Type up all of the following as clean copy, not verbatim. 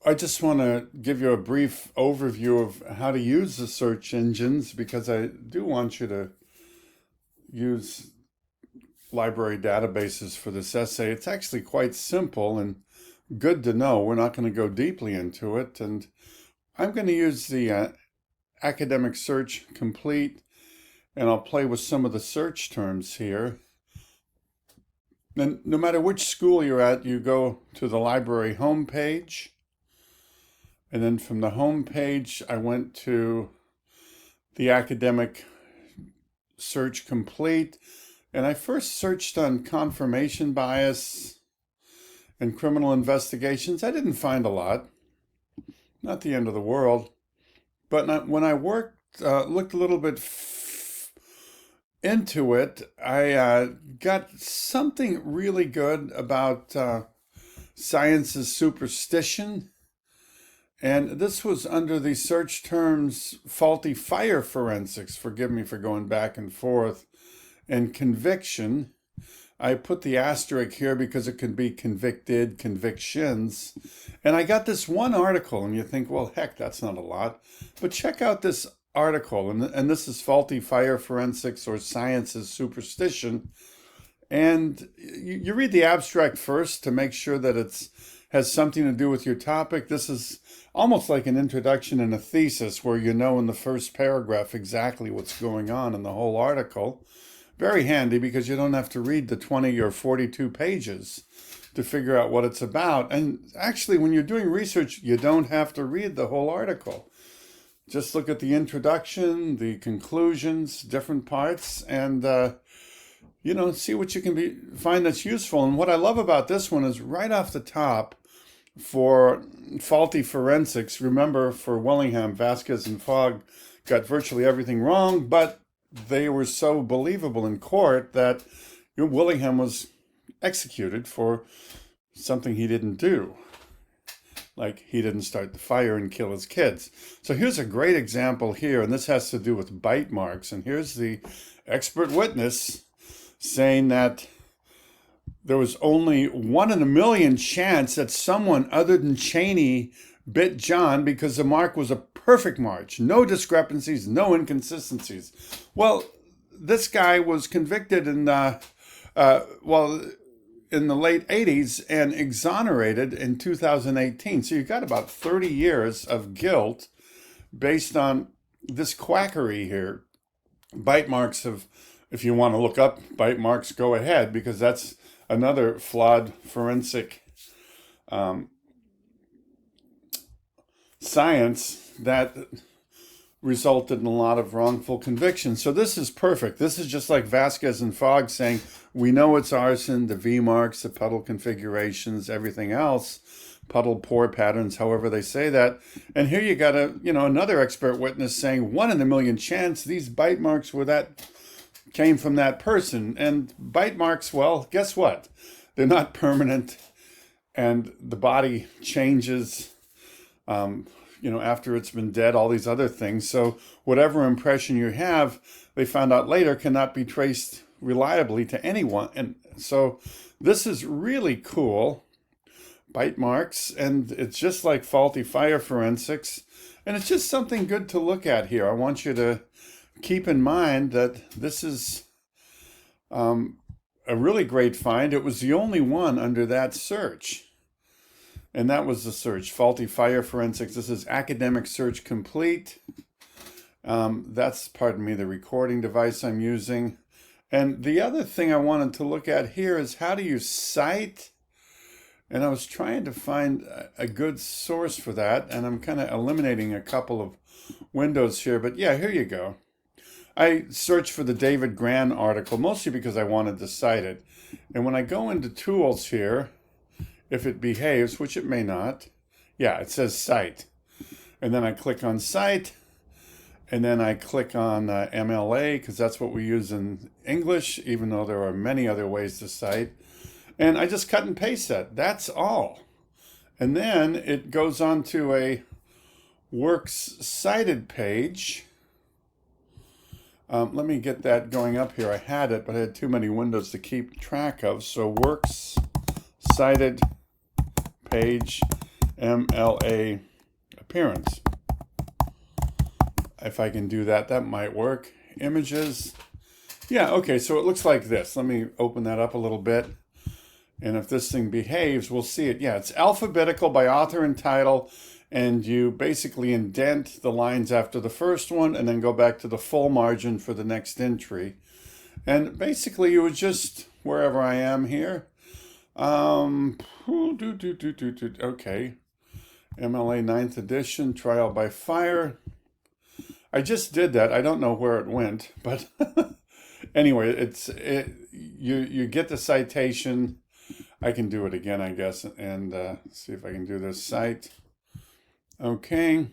I just want to give you a brief overview of how to use the search engines because I do want you to use library databases for this essay. It's actually quite simple and good to know. We're not going to go deeply into it. And I'm going to use the academic search complete, and I'll play with some of the search terms here. And no matter which school you're at, you go to the library homepage. And then from the home page, I went to the academic search complete. And I first searched on confirmation bias and criminal investigations. I didn't find a lot, not the end of the world. But when I looked a little bit into it, I got something really good about science's superstition. And this was under the search terms faulty fire forensics. Forgive me for going back and forth. And conviction. I put the asterisk here because it could be convicted, convictions. And I got this one article, and you think, well, heck, that's not a lot. But check out this article, and this is faulty fire forensics or science's superstition. And you read the abstract first to make sure that it has something to do with your topic. This is almost like an introduction and a thesis where you know in the first paragraph exactly what's going on in the whole article. Very handy because you don't have to read the 20 or 42 pages to figure out what it's about. And actually, when you're doing research, you don't have to read the whole article. Just look at the introduction, the conclusions, different parts, and see what you can find that's useful. And what I love about this one is right off the top for faulty forensics. Remember, for Willingham, Vasquez, and Fogg got virtually everything wrong, but they were so believable in court that Willingham was executed for something he didn't do. Like he didn't start the fire and kill his kids. So here's a great example here, and this has to do with bite marks. And here's the expert witness saying that there was only 1 in a million chance that someone other than Cheney bit John because the mark was a perfect mark. No discrepancies, no inconsistencies. Well, this guy was convicted in the late 80s and exonerated in 2018. So you got about 30 years of guilt based on this quackery here. Bite marks if you want to look up bite marks, go ahead, because that's another flawed forensic science that resulted in a lot of wrongful convictions. So this is perfect. This is just like Vasquez and Fogg saying, we know it's arson, the V marks, the puddle configurations, everything else, puddle pore patterns, however they say that. And here you got another expert witness saying 1 in a million chance these bite marks came from that person. And bite marks, well, guess what? They're not permanent, and the body changes after it's been dead, all these other things. So whatever impression you have, they found out later, cannot be traced reliably to anyone. And so this is really cool, bite marks, and it's just like faulty fire forensics. And it's just something good to look at here. I want you to keep in mind that this is a really great find. It was the only one under that search. And that was the search, faulty fire forensics. This is academic search complete. That's, pardon me, the recording device I'm using. And the other thing I wanted to look at here is how do you cite? And I was trying to find a good source for that. And I'm kind of eliminating a couple of windows here. But yeah, here you go. I searched for the David Gran article, mostly because I wanted to cite it. And when I go into tools here, if it behaves, which it may not, yeah, it says cite. And then I click on cite, and then I click on MLA, because that's what we use in English, even though there are many other ways to cite. And I just cut and paste that. That's all. And then it goes on to a works cited page. Let me get that going up here. I had it, but I had too many windows to keep track of. So works cited page, MLA appearance. If I can do that, that might work. Images. Yeah, okay, so it looks like this. Let me open that up a little bit. And if this thing behaves, we'll see it. Yeah, it's alphabetical by author and title. And you basically indent the lines after the first one and then go back to the full margin for the next entry. And basically you would just, wherever I am here, okay, MLA 9th edition, trial by fire. I just did that. I don't know where it went, but anyway, you get the citation. I can do it again, I guess, and see if I can do this cite. Okay.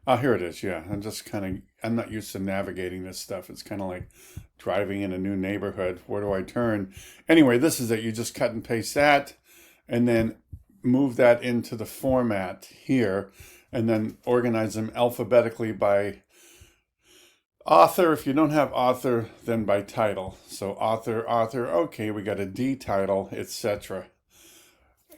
Oh, here it is. Yeah, I'm not used to navigating this stuff. It's kind of like driving in a new neighborhood. Where do I turn? Anyway, this is it. You just cut and paste that and then move that into the format here and then organize them alphabetically by author. If you don't have author, then by title. So author, okay, we got a D title, etc.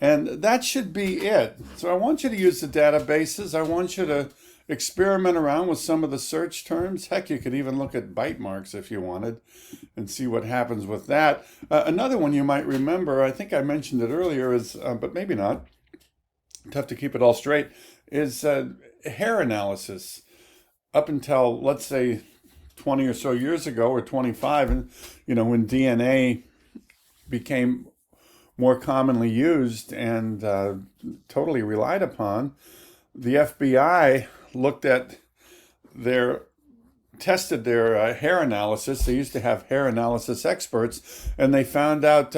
And that should be it. So I want you to use the databases. I want you to experiment around with some of the search terms. Heck, you could even look at bite marks if you wanted and see what happens with that. Another one you might remember, I think I mentioned it earlier, is, but maybe not, tough to keep it all straight, is hair analysis. Up until, let's say, 20 or so years ago, or 25, and when DNA became more commonly used and totally relied upon, the FBI tested their hair analysis. They used to have hair analysis experts, and they found out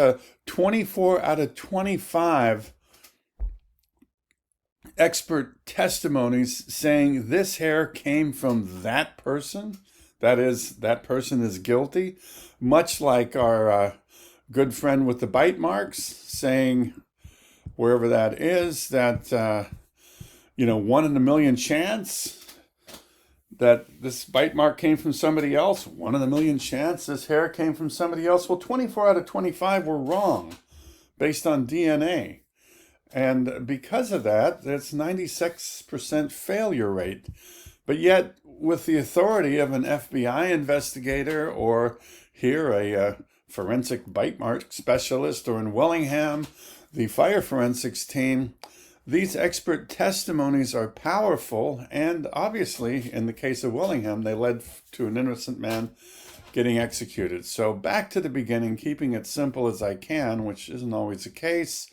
24 out of 25 expert testimonies saying this hair came from that person. That is, that person is guilty. Much like our good friend with the bite marks saying, wherever that is, that 1 in a million chance that this bite mark came from somebody else, 1 in a million chance this hair came from somebody else. Well, 24 out of 25 were wrong based on DNA. And because of that, that's 96% failure rate. But yet, with the authority of an FBI investigator, or here a forensic bite mark specialist, or in Willingham, the fire forensics team, these expert testimonies are powerful, and obviously, in the case of Willingham, they led to an innocent man getting executed. So back to the beginning, keeping it simple as I can, which isn't always the case.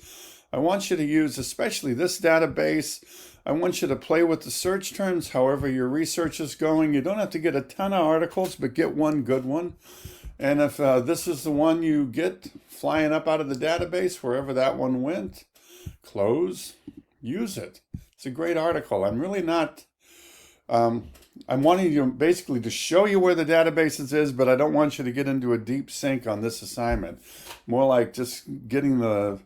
I want you to use especially this database. I want you to play with the search terms, however your research is going. You don't have to get a ton of articles, but get one good one. And if this is the one you get flying up out of the database, wherever that one went, close, use it. It's a great article. I'm really not, I'm wanting you basically to show you where the databases is, but I don't want you to get into a deep sink on this assignment. More like just getting the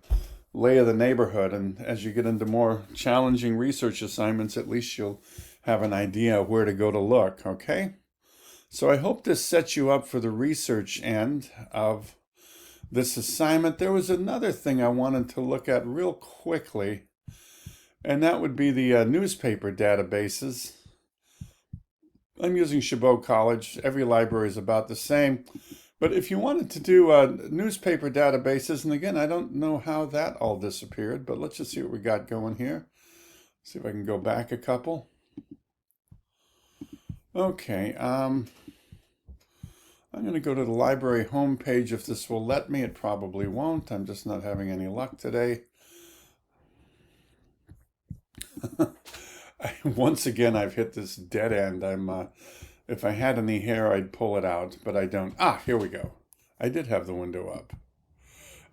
lay of the neighborhood, and as you get into more challenging research assignments, at least you'll have an idea of where to go to look, okay? So I hope this sets you up for the research end of this assignment. There was another thing I wanted to look at real quickly, and that would be the newspaper databases. I'm using Chabot College. Every library is about the same. But if you wanted to do newspaper databases, and again, I don't know how that all disappeared, but let's just see what we got going here. See if I can go back a couple. Okay, I'm going to go to the library homepage if this will let me. It probably won't. I'm just not having any luck today. Once again, I've hit this dead end. If I had any hair, I'd pull it out, but I don't. Ah, here we go. I did have the window up.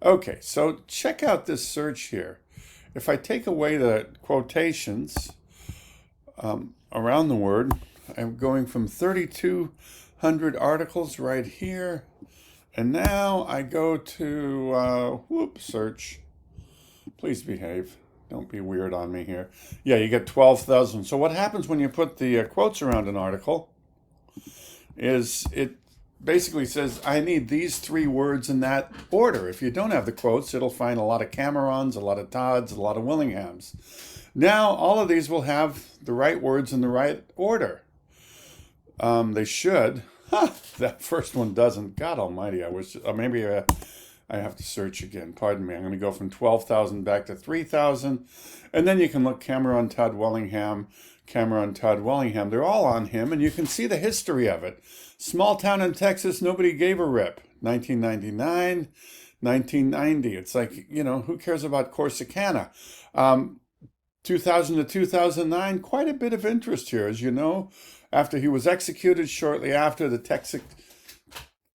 Okay, so check out this search here. If I take away the quotations around the word, I'm going from 3,200 articles right here, and now I go to, search. Please behave. Don't be weird on me here. Yeah, you get 12,000. So what happens when you put the quotes around an article is it basically says, I need these three words in that order. If you don't have the quotes, it'll find a lot of Camerons, a lot of Todds, a lot of Willinghams. Now, all of these will have the right words in the right order. They should. That first one doesn't. God almighty, I wish, maybe I have to search again. Pardon me. I'm going to go from 12,000 back to 3,000. And then you can look Cameron, Todd, Willingham, Cameron, Todd, Willingham. They're all on him, and you can see the history of it. Small town in Texas, nobody gave a rip. 1999, 1990. It's like, who cares about Corsicana? 2000 to 2009, quite a bit of interest here. As you know, after he was executed, shortly after, the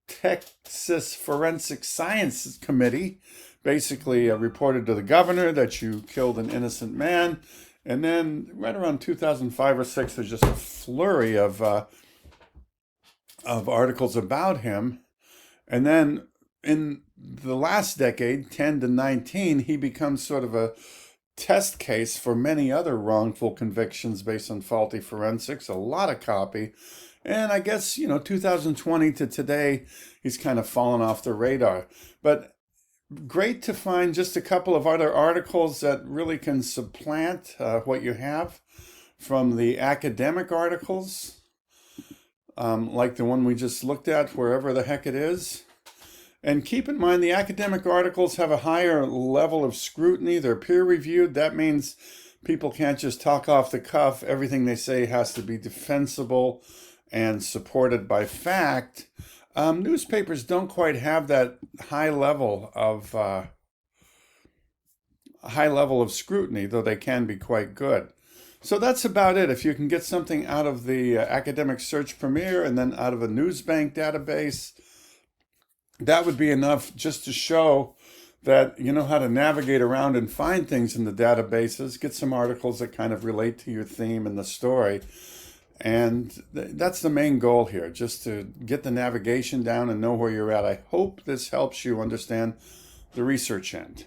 Texas Forensic Sciences Committee basically reported to the governor that you killed an innocent man. And then right around 2005 or 6, there's just a flurry of articles about him. And then in the last decade, 10 to 19, he becomes sort of a test case for many other wrongful convictions based on faulty forensics, a lot of copy. And I guess, 2020 to today, he's kind of fallen off the radar. But great to find just a couple of other articles that really can supplant what you have from the academic articles, like the one we just looked at, wherever the heck it is. And keep in mind, the academic articles have a higher level of scrutiny. They're peer-reviewed. That means people can't just talk off the cuff. Everything they say has to be defensible and supported by fact. Newspapers don't quite have that high level of scrutiny, though they can be quite good. So that's about it. If you can get something out of the Academic Search Premier and then out of a Newsbank database, that would be enough just to show that you know how to navigate around and find things in the databases, get some articles that kind of relate to your theme and the story. And that's the main goal here, just to get the navigation down and know where you're at. I hope this helps you understand the research end.